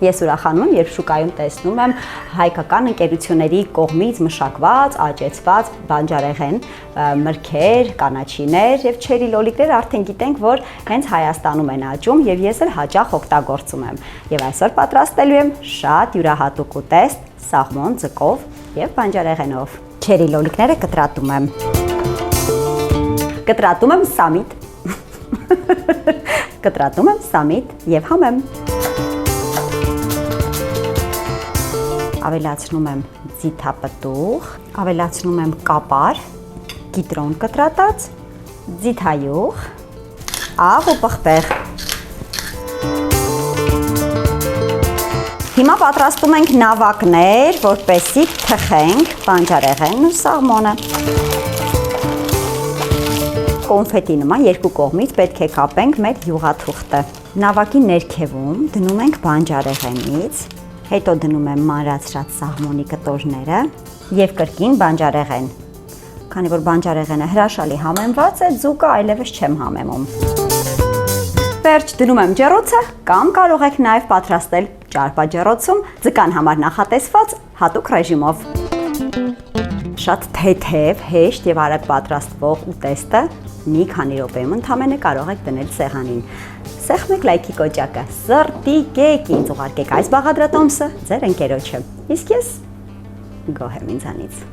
Ես ուրախանում եմ, երբ շուկայում տեսնում եմ հայկական ընկերությունների կողմից մշակված, աճեցված բանջարեղեն, մրգեր, կանաչիներ եւ չերի լոլիկներ արդեն գիտենք, որ հենց Հայաստանում են աճում եւ ես էլ հաճախ օգտագործում եմ։ Եվ այսօր պատրաստելու եմ շատ յուրահատուկ ուտեստ սաղմոն, ձկով եւ բանջարեղենով։ Չերի լոլիկները կտրատում եմ։ Կտրատում եմ սամիտ։ Կտրատում եմ սամիտ եւ համեմ։ Ավելացնում եմ ձիթապտուղ, ավելացնում եմ կապար, կիտրոն կտրատած, ձիթայուղ, աղ ու պղպեղ։ Հիմա պատրաստում ենք նավակներ, որպեսզի թխենք բանջարեղենն ու սաղմոնը։ Կոնֆետի նման երկու կողմից պետք է կապենք մեր յուղաթուղթը։ Նավակի ներքևում դնում ենք բանջարեղենից, հետո դնում եմ մանրացրած սաղմոնի կտորները եւ կրկին բանջարեղեն։ Քանի որ բանջարեղենը հրաշալի համեմված է, ձուկը այլևս չեմ համեմում։ Վերջ դնում եմ ջեռոցը կամ կարող եք նաեւ պատրաստել ճարպաջեռոցում ձկան համար նախատեսված հատուկ ռեժիմով։ Շատ թեթև, հեշտ եւ արագ պատրաստվող ուտեստը մի քանի րոպեում ընդամենը կարող եք դնել սեղանին։ Սեղմեք լայքի կոճակը, սրտիկեք ինձ ուղարկեք այս բաղադրատոմսը ձեր ընկերոջը։ Իսկ ես գոհ եմ ինձանից։